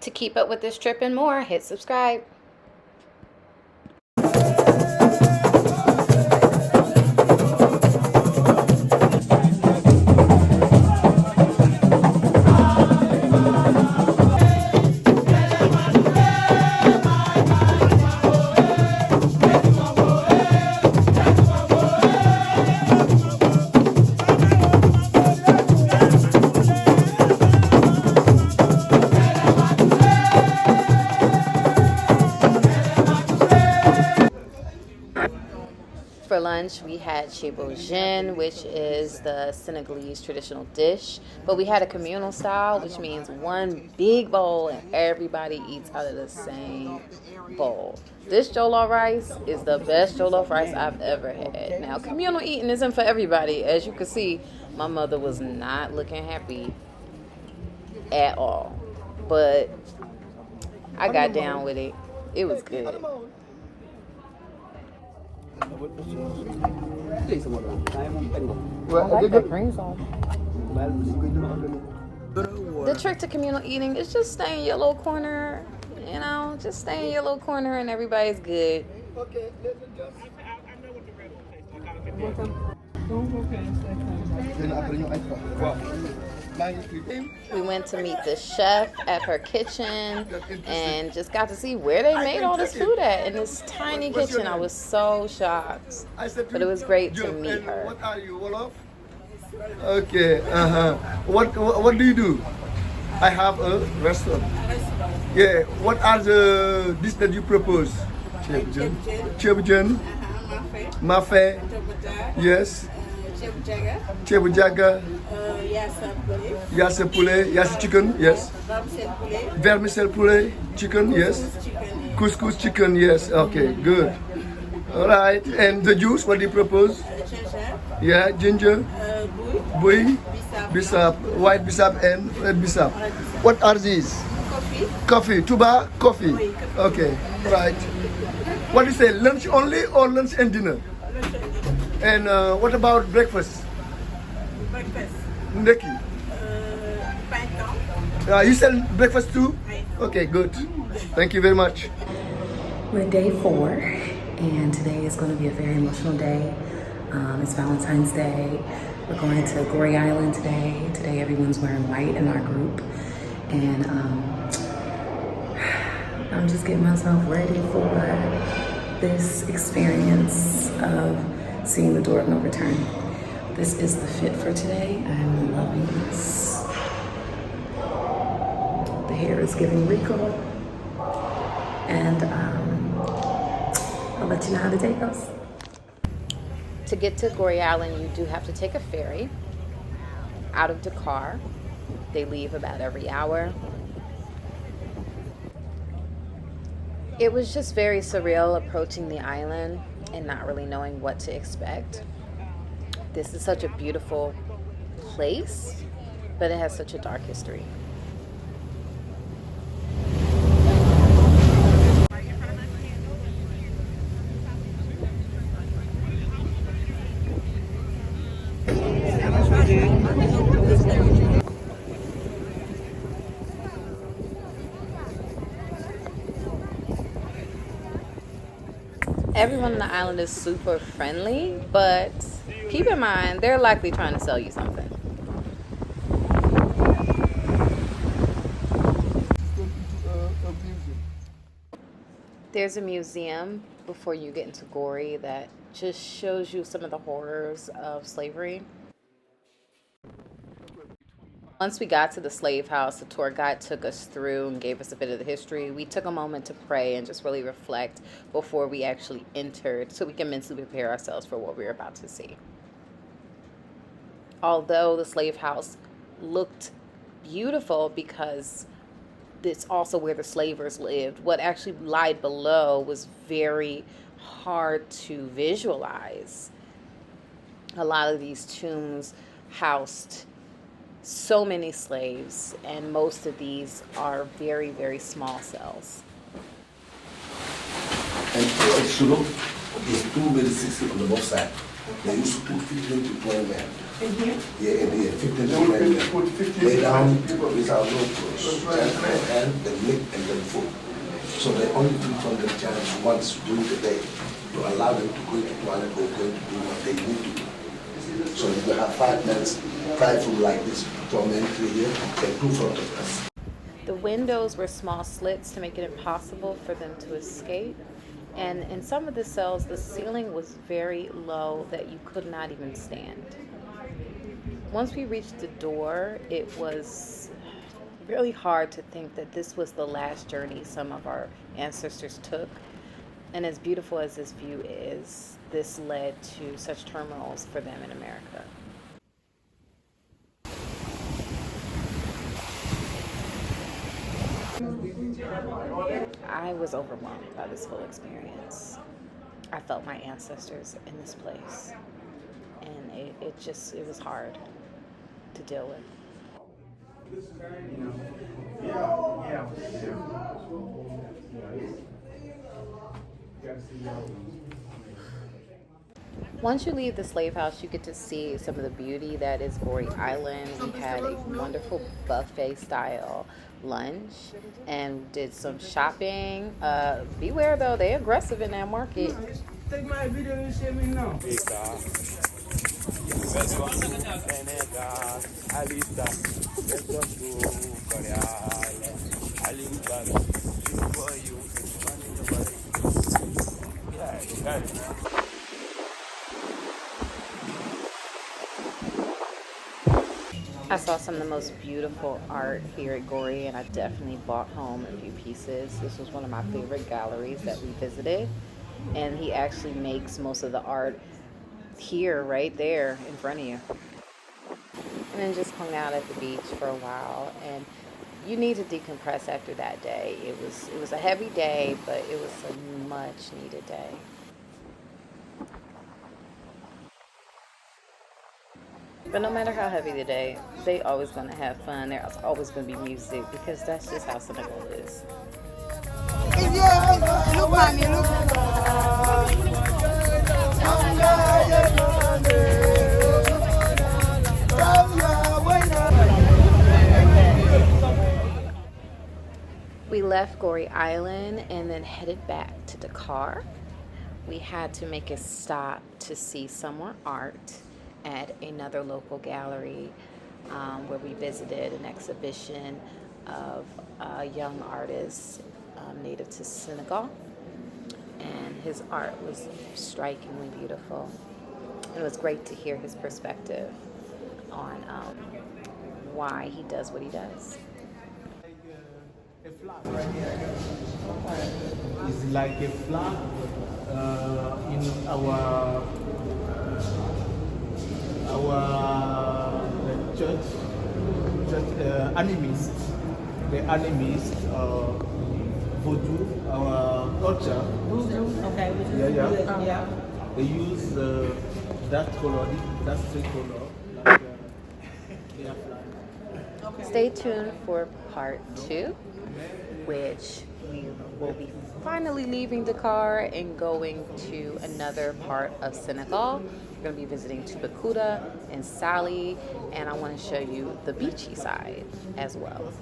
To keep up with this trip and more, hit subscribe. For lunch, we had chibojin, which is the Senegalese traditional dish, but we had a communal style, which means one big bowl and everybody eats out of the same bowl. This jollof rice is the best jollof rice I've ever had. Now, communal eating isn't for everybody. As you can see, my mother was not looking happy at all, but I got down with it. It was good. I like that green sauce. The trick to communal eating is just stay in your little corner, you know, just stay in your little corner and everybody's good. Okay, we went to meet the chef at her kitchen and just got to see where they made all this food at in this tiny kitchen. I was so shocked, but it was great to meet her. What are you, Jollof? Okay, what do you do? I have a restaurant. Yeah, what are the dishes that you propose? Chebjen, mafe, yes. Chebu jaga, yassa poulet, yassa chicken, yes. Vermicelle poulet, chicken, yes. Couscous chicken, yes. Okay, good. All right, and the juice, what do you propose? Yeah, ginger, bui, bisap, white bisap and red bisap. What are these? Coffee, tuba, coffee. Okay, right. What do you say, lunch only or lunch and dinner? And what about breakfast? Breakfast. Neki. You sell breakfast too? Okay, good. Thank you very much. We're day 4, and today is going to be a very emotional day. It's Valentine's Day. We're going to Goree Island today. Today everyone's wearing white in our group. And I'm just getting myself ready for this experience of seeing the door of no return. This is the fit for today. I'm loving this. The hair is giving wrinkle. And I'll let you know how the day goes. To get to Goree Island, you do have to take a ferry out of Dakar. They leave about every hour. It was just very surreal approaching the island and not really knowing what to expect. This is such a beautiful place, but it has such a dark history. Everyone on the island is super friendly, but keep in mind, they're likely trying to sell you something. There's a museum before you get into Goree that just shows you some of the horrors of slavery. Once we got to the slave house, the tour guide took us through and gave us a bit of the history. We took a moment to pray and just really reflect before we actually entered so we can mentally prepare ourselves for what we were about to see. Although the slave house looked beautiful because it's also where the slavers lived, what actually lied below was very hard to visualize. A lot of these tombs housed so many slaves, and most of these are very, very small cells. And suluk is 2 meter 60 on the both sides. They used to put 15 to 20 men. In here? Yeah, in here, 15 to They would 20 men. put 15 Lay to down 20 people. without no clothes. That's right, Just man. their hand, the leg, and the foot. So they only took from the chance once during the day to allow them to go to the toilet or go to do what they need to do. So you have 5 men, 5 room like this, 4 men, 3 here, and 2 front of us. The windows were small slits to make it impossible for them to escape. And in some of the cells, the ceiling was very low that you could not even stand. Once we reached the door, it was really hard to think that this was the last journey some of our ancestors took. And as beautiful as this view is, this led to such turmoils for them in America. I was overwhelmed by this whole experience. I felt my ancestors in this place, and it was hard to deal with. Once you leave the slave house, you get to see some of the beauty that is Goree Island. We had a wonderful buffet style lunch and did some shopping. Beware though, they're aggressive in that market. Take my video and share me now. I saw some of the most beautiful art here at Goree, and I definitely bought home a few pieces. This was one of my favorite galleries that we visited, and he actually makes most of the art here, right there in front of you. And then just hung out at the beach for a while, and you need to decompress after that day. It was a heavy day, but it was a much needed day. But no matter how heavy the day, they always going to have fun. There's always going to be music because that's just how Senegal is. Look, mommy, look. We left Goree Island and then headed back to Dakar. We had to make a stop to see some more art at another local gallery where we visited an exhibition of a young artist native to Senegal, and his art was strikingly beautiful. It was great to hear his perspective on why he does what he does. A flag right here. It's like a flag in our church animist, the animist voodoo, our culture. Okay. Yeah. They use that color, that three color, like their flag. Stay tuned for part 2, which we will be finally leaving Dakar and going to another part of Senegal. We're going to be visiting Toubacouta and Sali, and I want to show you the beachy side as well.